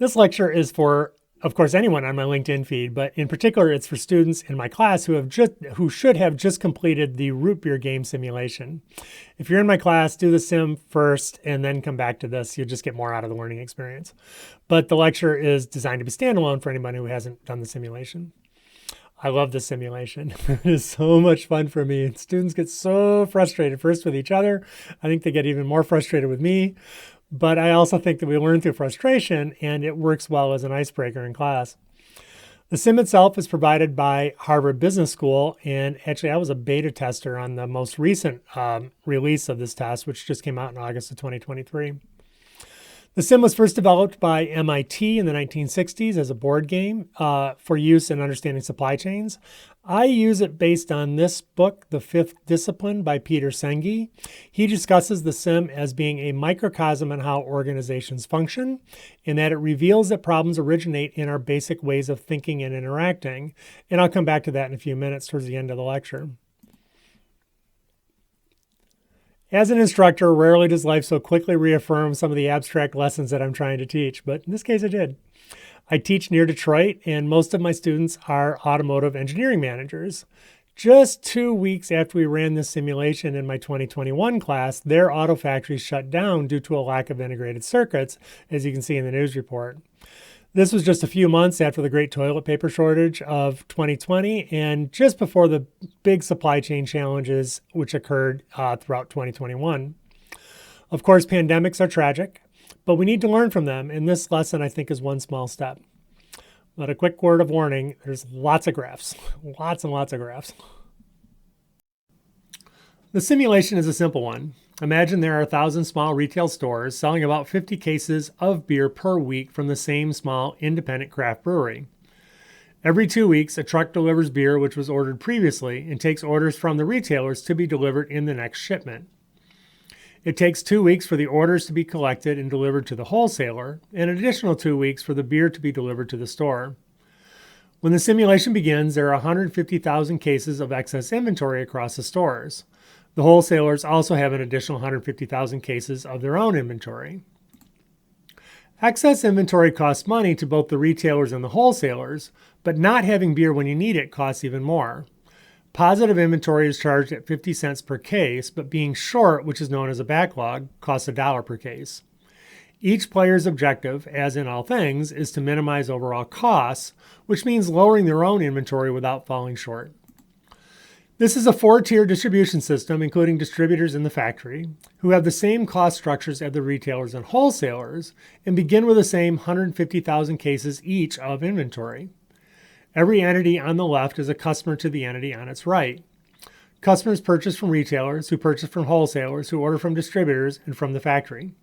This lecture is for, of course, anyone on my LinkedIn feed, but in particular, it's for students in my class who should have just completed the root beer game simulation. If you're in my class, do the sim first and then come back to this. You'll just get more out of the learning experience. But the lecture is designed to be standalone for anybody who hasn't done the simulation. I love this simulation. It is so much fun for me. Students get so frustrated first with each other. I think they get even more frustrated with me. But I also think that we learn through frustration, and it works well as an icebreaker in class. The sim itself is provided by Harvard Business School, and actually I was a beta tester on the most recent release of this test, which just came out in August of 2023. The sim was first developed by MIT in the 1960s as a board game for use in understanding supply chains. I use it based on this book, The Fifth Discipline by Peter Senge. He discusses the sim as being a microcosm on how organizations function, and that it reveals that problems originate in our basic ways of thinking and interacting. And I'll come back to that in a few minutes towards the end of the lecture. As an instructor, rarely does life so quickly reaffirm some of the abstract lessons that I'm trying to teach, but in this case it did. I teach near Detroit, and most of my students are automotive engineering managers. Just 2 weeks after we ran this simulation in my 2021 class, their auto factory shut down due to a lack of integrated circuits, as you can see in the news report. This was just a few months after the great toilet paper shortage of 2020 and just before the big supply chain challenges which occurred throughout 2021. Of course, pandemics are tragic, but we need to learn from them, and this lesson, I think, is one small step. But a quick word of warning, there's lots of graphs, lots and lots of graphs. The simulation is a simple one. Imagine there are 1,000 small retail stores selling about 50 cases of beer per week from the same small independent craft brewery. Every 2 weeks, a truck delivers beer which was ordered previously and takes orders from the retailers to be delivered in the next shipment. It takes 2 weeks for the orders to be collected and delivered to the wholesaler, and an additional 2 weeks for the beer to be delivered to the store. When the simulation begins, there are 150,000 cases of excess inventory across the stores. The wholesalers also have an additional 150,000 cases of their own inventory. Excess inventory costs money to both the retailers and the wholesalers, but not having beer when you need it costs even more. Positive inventory is charged at 50 cents per case, but being short, which is known as a backlog, costs $1 per case. Each player's objective, as in all things, is to minimize overall costs, which means lowering their own inventory without falling short. This is a 4-tier distribution system, including distributors in the factory, who have the same cost structures as the retailers and wholesalers, and begin with the same 150,000 cases each of inventory. Every entity on the left is a customer to the entity on its right. Customers purchase from retailers, who purchase from wholesalers, who order from distributors and from the factory.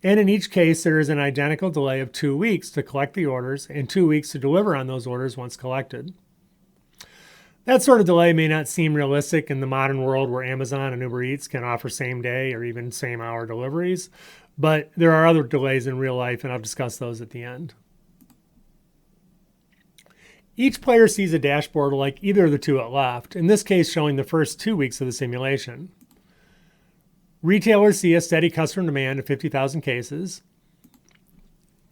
And in each case, there is an identical delay of 2 weeks to collect the orders and 2 weeks to deliver on those orders once collected. That sort of delay may not seem realistic in the modern world where Amazon and Uber Eats can offer same-day or even same-hour deliveries, but there are other delays in real life, and I'll discuss those at the end. Each player sees a dashboard like either of the two at left, in this case showing the first 2 weeks of the simulation. Retailers see a steady customer demand of 50,000 cases,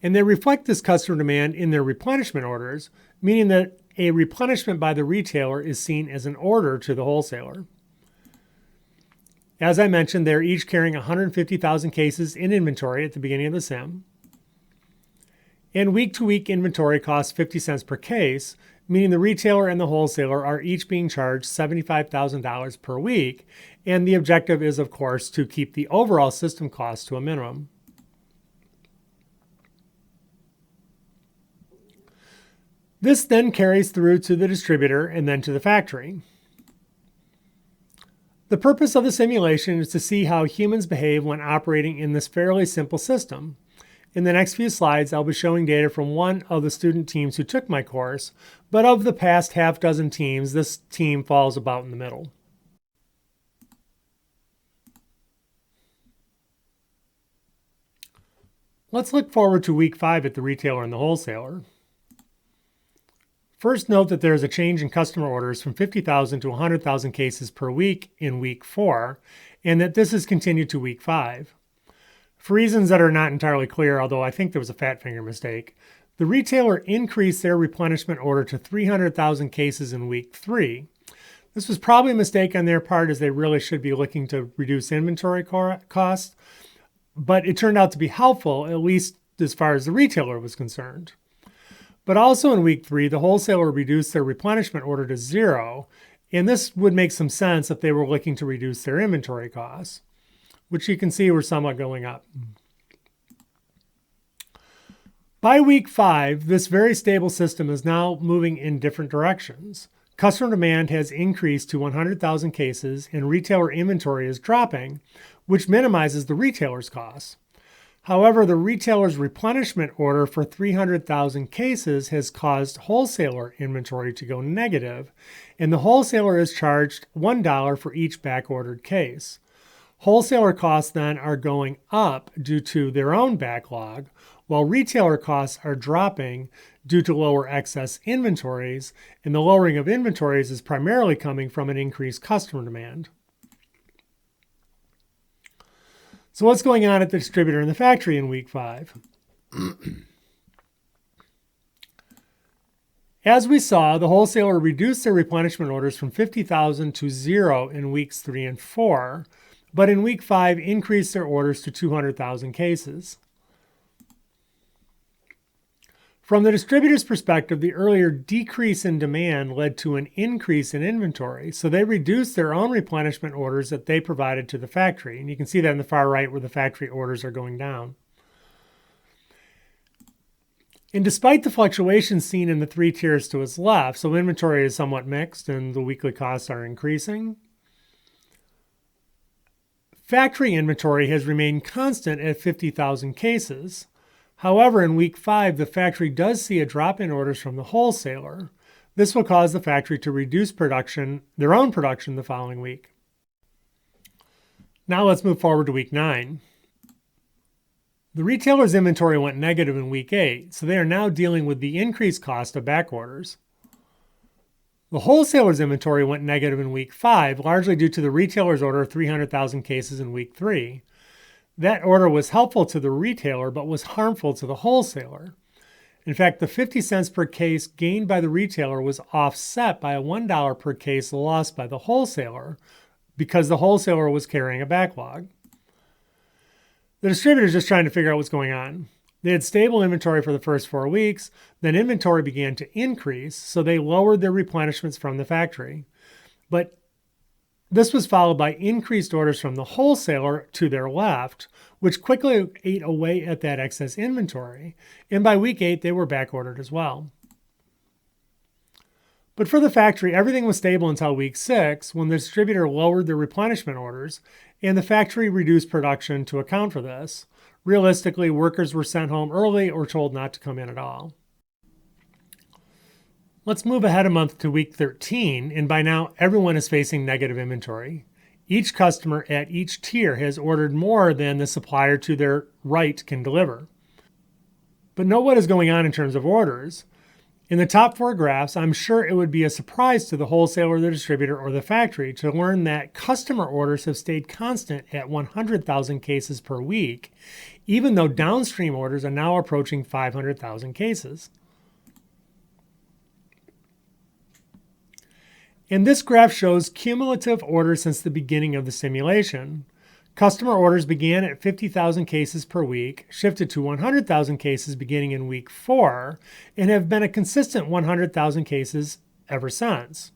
and they reflect this customer demand in their replenishment orders, meaning that a replenishment by the retailer is seen as an order to the wholesaler. As I mentioned, they're each carrying 150,000 cases in inventory at the beginning of the sim. And week-to-week inventory costs 50 cents per case, meaning the retailer and the wholesaler are each being charged $75,000 per week, and the objective is, of course, to keep the overall system cost to a minimum. This then carries through to the distributor and then to the factory. The purpose of the simulation is to see how humans behave when operating in this fairly simple system. In the next few slides, I'll be showing data from one of the student teams who took my course, but of the past half dozen teams, this team falls about in the middle. Let's look forward to week 5 at the retailer and the wholesaler. First, note that there is a change in customer orders from 50,000 to 100,000 cases per week in week 4, and that this has continued to week 5. For reasons that are not entirely clear, although I think there was a fat finger mistake, the retailer increased their replenishment order to 300,000 cases in week 3. This was probably a mistake on their part, as they really should be looking to reduce inventory costs, but it turned out to be helpful, at least as far as the retailer was concerned. But also in week 3, the wholesaler reduced their replenishment order to 0, and this would make some sense if they were looking to reduce their inventory costs, which you can see were somewhat going up. By week 5, this very stable system is now moving in different directions. Customer demand has increased to 100,000 cases, and retailer inventory is dropping, which minimizes the retailer's costs. However, the retailer's replenishment order for 300,000 cases has caused wholesaler inventory to go negative, and the wholesaler is charged $1 for each back-ordered case. Wholesaler costs then are going up due to their own backlog, while retailer costs are dropping due to lower excess inventories, and the lowering of inventories is primarily coming from an increased customer demand. So what's going on at the distributor and the factory in week 5? As we saw, the wholesaler reduced their replenishment orders from 50,000 to 0 in weeks 3 and 4, but in week 5 increased their orders to 200,000 cases. From the distributor's perspective, the earlier decrease in demand led to an increase in inventory, so they reduced their own replenishment orders that they provided to the factory. And you can see that in the far right where the factory orders are going down. And despite the fluctuations seen in the 3 tiers to its left, so inventory is somewhat mixed and the weekly costs are increasing, factory inventory has remained constant at 50,000 cases. However, in week 5, the factory does see a drop in orders from the wholesaler. This will cause the factory to reduce their own production the following week. Now let's move forward to week 9. The retailer's inventory went negative in week 8, so they are now dealing with the increased cost of back orders. The wholesaler's inventory went negative in week 5, largely due to the retailer's order of 300,000 cases in week 3. That order was helpful to the retailer, but was harmful to the wholesaler. In fact, the 50 cents per case gained by the retailer was offset by a $1 per case loss by the wholesaler because the wholesaler was carrying a backlog. The distributor is just trying to figure out what's going on. They had stable inventory for the first 4 weeks, then inventory began to increase, so they lowered their replenishments from the factory. But this was followed by increased orders from the wholesaler to their left, which quickly ate away at that excess inventory. And by week 8, they were back ordered as well. But for the factory, everything was stable until week 6, when the distributor lowered their replenishment orders, and the factory reduced production to account for this. Realistically, workers were sent home early or told not to come in at all. Let's move ahead a month to week 13, and by now everyone is facing negative inventory. Each customer at each tier has ordered more than the supplier to their right can deliver. But note what is going on in terms of orders. In the top 4 graphs, I'm sure it would be a surprise to the wholesaler, the distributor, or the factory to learn that customer orders have stayed constant at 100,000 cases per week, even though downstream orders are now approaching 500,000 cases. And this graph shows cumulative orders since the beginning of the simulation. Customer orders began at 50,000 cases per week, shifted to 100,000 cases beginning in week 4, and have been a consistent 100,000 cases ever since.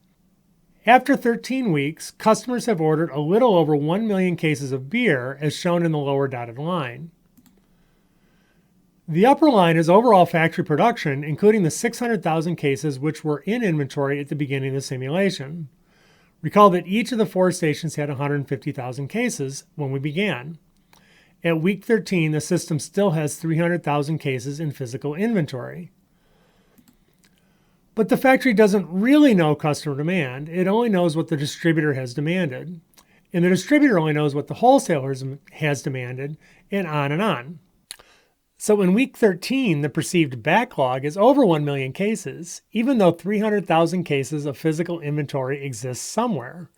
After 13 weeks, customers have ordered a little over 1 million cases of beer, as shown in the lower dotted line. The upper line is overall factory production, including the 600,000 cases which were in inventory at the beginning of the simulation. Recall that each of the 4 stations had 150,000 cases when we began. At week 13, the system still has 300,000 cases in physical inventory. But the factory doesn't really know customer demand. It only knows what the distributor has demanded. And the distributor only knows what the wholesaler has demanded, and on and on. So in week 13, the perceived backlog is over 1 million cases, even though 300,000 cases of physical inventory exists somewhere.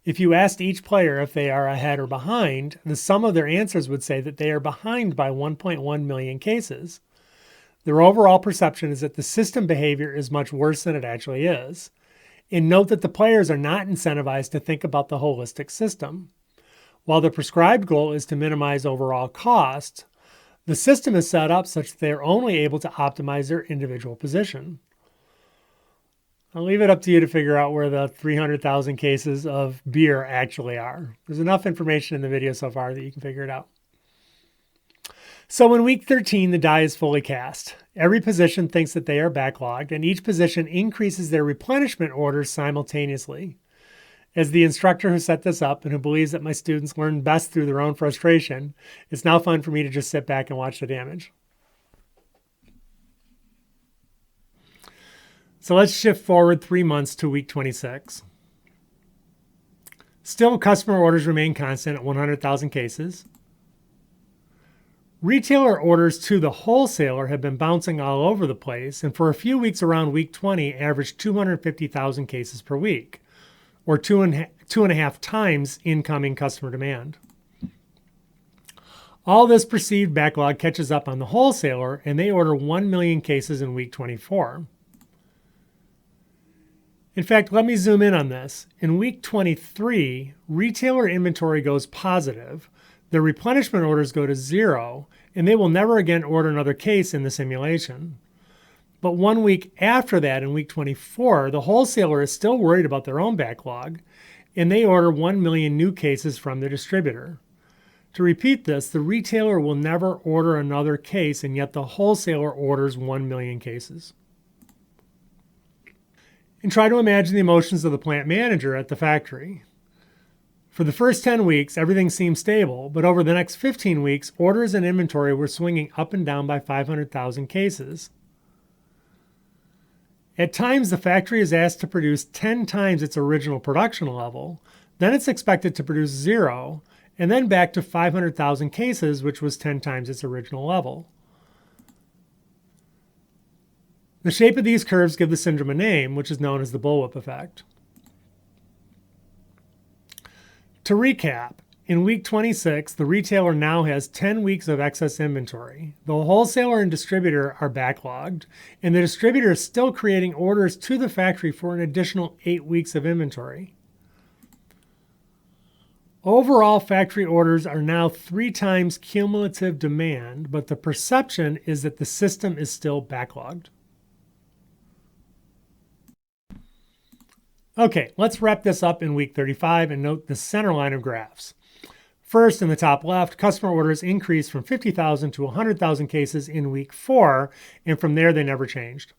If you asked each player if they are ahead or behind, the sum of their answers would say that they are behind by 1.1 million cases. Their overall perception is that the system behavior is much worse than it actually is. And note that the players are not incentivized to think about the holistic system. While the prescribed goal is to minimize overall cost, the system is set up such that they are only able to optimize their individual position. I'll leave it up to you to figure out where the 300,000 cases of beer actually are. There's enough information in the video so far that you can figure it out. So in week 13, the die is fully cast. Every position thinks that they are backlogged, and each position increases their replenishment orders simultaneously. As the instructor who set this up and who believes that my students learn best through their own frustration, it's now fun for me to just sit back and watch the damage. So let's shift forward 3 months to week 26. Still, customer orders remain constant at 100,000 cases. Retailer orders to the wholesaler have been bouncing all over the place, and for a few weeks around week 20, averaged 250,000 cases per week, or two and a half times incoming customer demand. All this perceived backlog catches up on the wholesaler, and they order 1 million cases in week 24. In fact, let me zoom in on this. In week 23, retailer inventory goes positive, their replenishment orders go to 0, and they will never again order another case in the simulation. But 1 week after that, in week 24, the wholesaler is still worried about their own backlog, and they order 1 million new cases from the distributor. To repeat this, the retailer will never order another case, and yet the wholesaler orders 1 million cases. And try to imagine the emotions of the plant manager at the factory. For the first 10 weeks, everything seemed stable, but over the next 15 weeks, orders and inventory were swinging up and down by 500,000 cases. At times, the factory is asked to produce 10 times its original production level, then it's expected to produce 0, and then back to 500,000 cases, which was 10 times its original level. The shape of these curves give the syndrome a name, which is known as the bullwhip effect. To recap, in week 26, the retailer now has 10 weeks of excess inventory. The wholesaler and distributor are backlogged, and the distributor is still creating orders to the factory for an additional 8 weeks of inventory. Overall, factory orders are now 3 times cumulative demand, but the perception is that the system is still backlogged. Okay, let's wrap this up in week 35 and note the center line of graphs. First, in the top left, customer orders increased from 50,000 to 100,000 cases in week 4, and from there they never changed.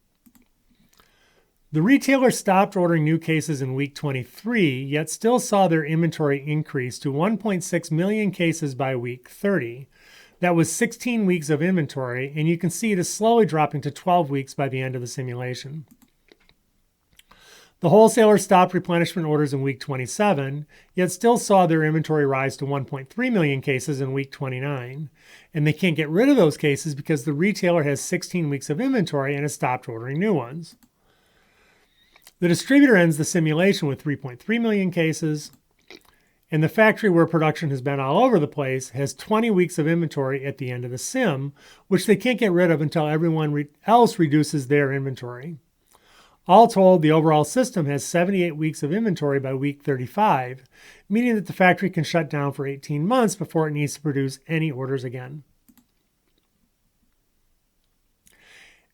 The retailer stopped ordering new cases in week 23, yet still saw their inventory increase to 1.6 million cases by week 30. That was 16 weeks of inventory, and you can see it is slowly dropping to 12 weeks by the end of the simulation. The wholesaler stopped replenishment orders in week 27, yet still saw their inventory rise to 1.3 million cases in week 29. And they can't get rid of those cases because the retailer has 16 weeks of inventory and has stopped ordering new ones. The distributor ends the simulation with 3.3 million cases, and the factory where production has been all over the place has 20 weeks of inventory at the end of the sim, which they can't get rid of until everyone else reduces their inventory. All told, the overall system has 78 weeks of inventory by week 35, meaning that the factory can shut down for 18 months before it needs to produce any orders again.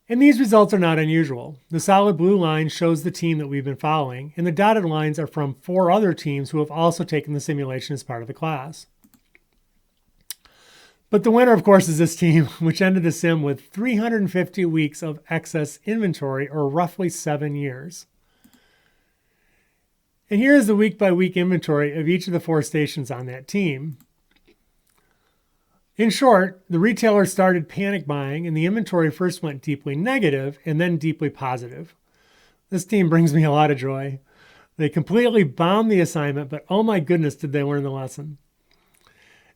And these results are not unusual. The solid blue line shows the team that we've been following, and the dotted lines are from 4 other teams who have also taken the simulation as part of the class. But the winner, of course, is this team, which ended the sim with 350 weeks of excess inventory, or roughly 7 years. And here is the week-by-week inventory of each of the 4 stations on that team. In short, the retailer started panic buying, and the inventory first went deeply negative and then deeply positive. This team brings me a lot of joy. They completely bombed the assignment, but oh my goodness, did they learn the lesson.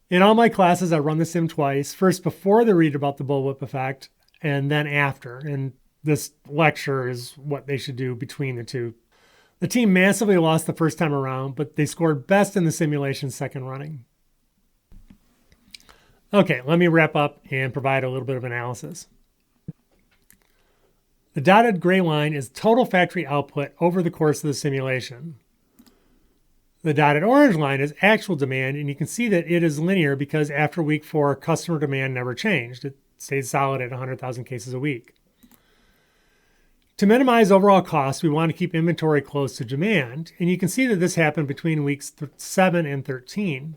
In all my classes, I run the sim twice, first before they read about the bullwhip effect, and then after. And this lecture is what they should do between the two. The team massively lost the first time around, but they scored best in the simulation's second running. Okay, let me wrap up and provide a little bit of analysis. The dotted gray line is total factory output over the course of the simulation. The dotted orange line is actual demand, and you can see that it is linear because after week 4, customer demand never changed. It stayed solid at 100,000 cases a week. To minimize overall costs, we want to keep inventory close to demand, and you can see that this happened between weeks 7 and 13.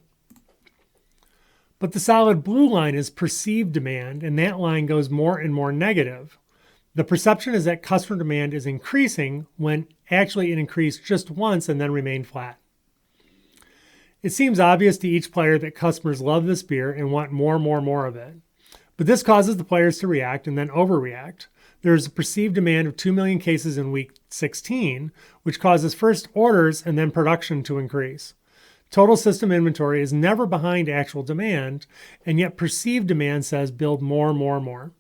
But the solid blue line is perceived demand, and that line goes more and more negative. The perception is that customer demand is increasing when actually it increased just once and then remained flat. It seems obvious to each player that customers love this beer and want more of it. But this causes the players to react and then overreact. There is a perceived demand of 2 million cases in week 16, which causes first orders and then production to increase. Total system inventory is never behind actual demand, and yet perceived demand says build more.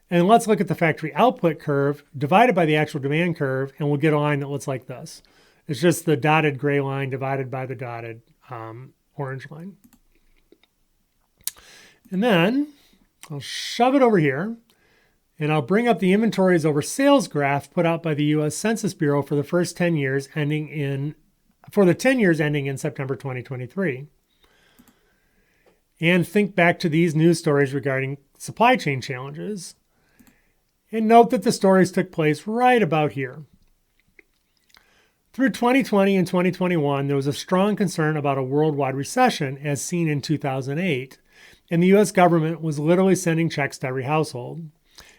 And let's look at the factory output curve divided by the actual demand curve, and we'll get a line that looks like this. It's just the dotted gray line divided by the dotted orange line. And then I'll shove it over here, and I'll bring up the inventories over sales graph put out by the U.S. Census Bureau for the first 10 years ending in September 2023. And think back to these news stories regarding supply chain challenges. And note that the stories took place right about here. Through 2020 and 2021, there was a strong concern about a worldwide recession as seen in 2008, and the U.S. government was literally sending checks to every household.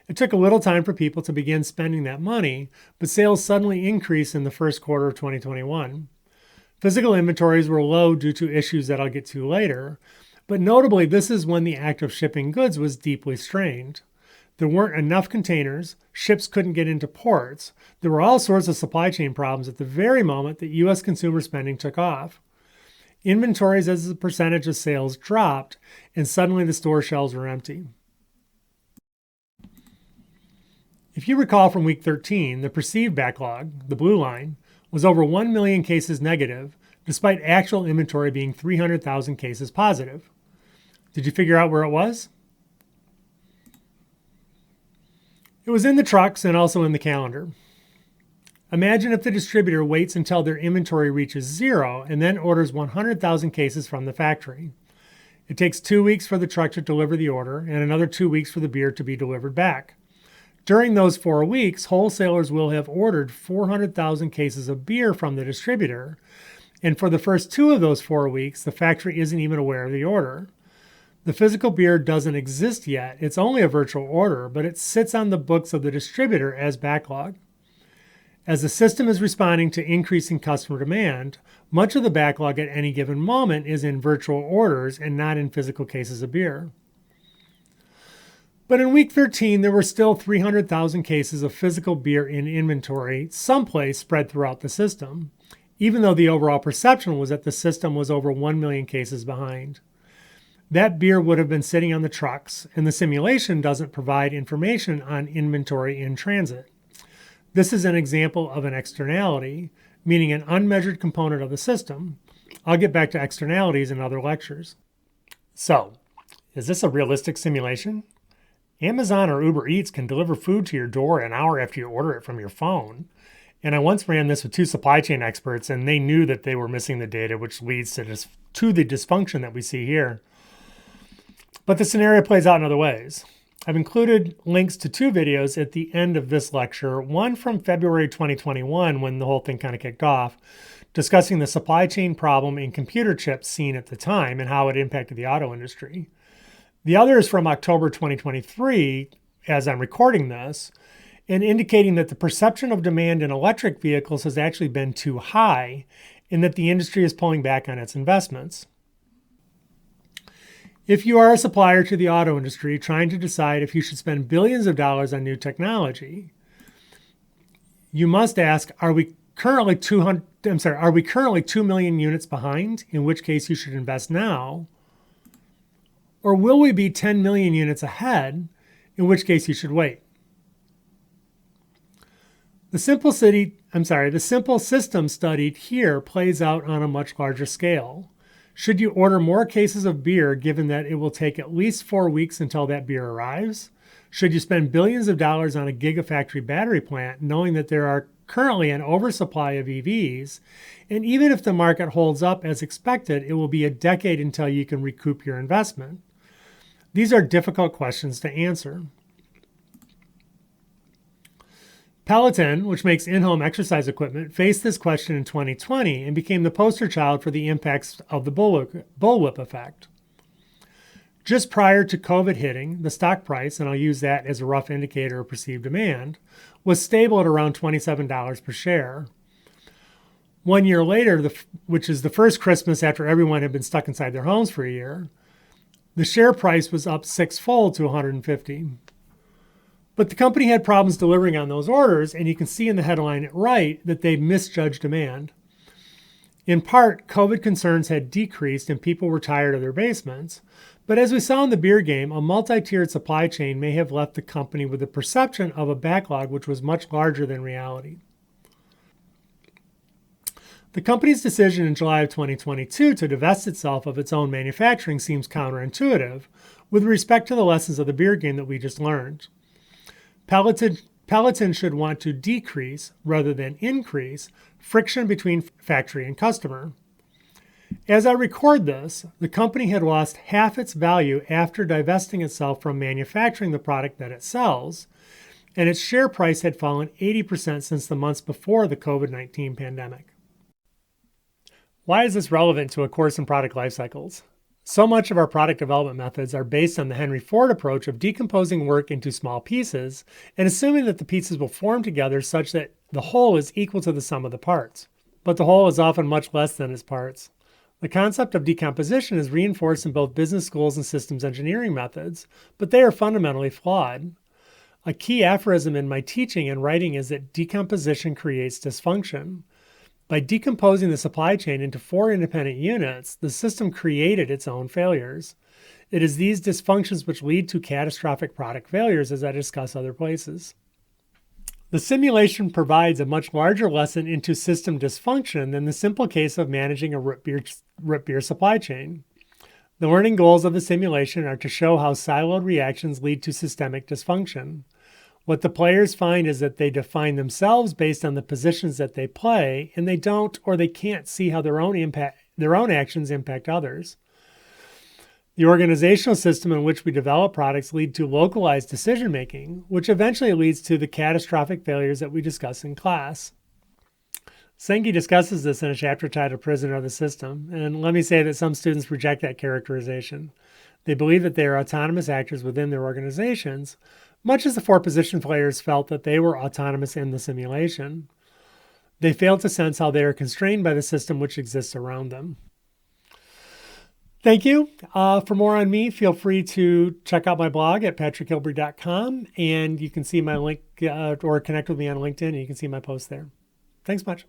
It took a little time for people to begin spending that money, but sales suddenly increased in the first quarter of 2021. Physical inventories were low due to issues that I'll get to later, but notably, this is when the act of shipping goods was deeply strained. There weren't enough containers, ships couldn't get into ports, there were all sorts of supply chain problems at the very moment that U.S. consumer spending took off. Inventories as a percentage of sales dropped, and suddenly the store shelves were empty. If you recall from week 13, the perceived backlog, the blue line, was over 1 million cases negative, despite actual inventory being 300,000 cases positive. Did you figure out where it was? It was in the trucks and also in the calendar. Imagine if the distributor waits until their inventory reaches 0 and then orders 100,000 cases from the factory. It takes 2 weeks for the truck to deliver the order and another 2 weeks for the beer to be delivered back. During those 4 weeks, wholesalers will have ordered 400,000 cases of beer from the distributor, and for the first 2 of those 4 weeks, the factory isn't even aware of the order. The physical beer doesn't exist yet. It's only a virtual order, but it sits on the books of the distributor as backlog. As the system is responding to increasing customer demand, much of the backlog at any given moment is in virtual orders and not in physical cases of beer. But in week 13, there were still 300,000 cases of physical beer in inventory, someplace spread throughout the system, even though the overall perception was that the system was over 1 million cases behind. That beer would have been sitting on the trucks, and the simulation doesn't provide information on inventory in transit. This is an example of an externality, meaning an unmeasured component of the system. I'll get back to externalities in other lectures. So, is this a realistic simulation? Amazon or Uber Eats can deliver food to your door an hour after you order it from your phone. And I once ran this with 2 supply chain experts, and they knew that they were missing the data, which leads to the dysfunction that we see here. But the scenario plays out in other ways. I've included links to 2 videos at the end of this lecture, one from February 2021 when the whole thing kind of kicked off, discussing the supply chain problem in computer chips seen at the time and how it impacted the auto industry. The other is from October 2023, as I'm recording this, and indicating that the perception of demand in electric vehicles has actually been too high and that the industry is pulling back on its investments. If you are a supplier to the auto industry trying to decide if you should spend billions of dollars on new technology, you must ask, are we currently 2 million units behind, in which case you should invest now? Or will we be 10 million units ahead, in which case you should wait? The simple system studied here plays out on a much larger scale. Should you order more cases of beer given that it will take at least 4 weeks until that beer arrives? Should you spend billions of dollars on a gigafactory battery plant knowing that there are currently an oversupply of EVs, and even if the market holds up as expected, it will be a decade until you can recoup your investment? These are difficult questions to answer. Peloton, which makes in-home exercise equipment, faced this question in 2020 and became the poster child for the impacts of the bullwhip effect. Just prior to COVID hitting, the stock price, and I'll use that as a rough indicator of perceived demand, was stable at around $27 per share. 1 year later, which is the first Christmas after everyone had been stuck inside their homes for a year, the share price was up sixfold to $150. But the company had problems delivering on those orders, and you can see in the headline right that they misjudged demand. In part, COVID concerns had decreased and people were tired of their basements. But as we saw in the beer game, a multi-tiered supply chain may have left the company with a perception of a backlog which was much larger than reality. The company's decision in July of 2022 to divest itself of its own manufacturing seems counterintuitive with respect to the lessons of the beer game that we just learned. Peloton should want to decrease, rather than increase, friction between factory and customer. As I record this, the company had lost half its value after divesting itself from manufacturing the product that it sells, and its share price had fallen 80% since the months before the COVID-19 pandemic. Why is this relevant to a course in product life cycles? So much of our product development methods are based on the Henry Ford approach of decomposing work into small pieces and assuming that the pieces will form together such that the whole is equal to the sum of the parts. But the whole is often much less than its parts. The concept of decomposition is reinforced in both business schools and systems engineering methods, but they are fundamentally flawed. A key aphorism in my teaching and writing is that decomposition creates dysfunction. By decomposing the supply chain into 4 independent units, the system created its own failures. It is these dysfunctions which lead to catastrophic product failures, as I discuss other places. The simulation provides a much larger lesson into system dysfunction than the simple case of managing a root beer supply chain. The learning goals of the simulation are to show how siloed reactions lead to systemic dysfunction. What the players find is that they define themselves based on the positions that they play, and they don't or they can't see how their own actions impact others. The organizational system in which we develop products lead to localized decision-making, which eventually leads to the catastrophic failures that we discuss in class. Senge discusses this in a chapter titled Prisoner of the System, and let me say that some students reject that characterization. They believe that they are autonomous actors within their organizations, much as the 4 position players felt that they were autonomous in the simulation. They fail to sense how they are constrained by the system which exists around them. Thank you. For more on me, feel free to check out my blog at patrickhilbrey.com, and you can see my link or connect with me on LinkedIn, and you can see my posts there. Thanks much.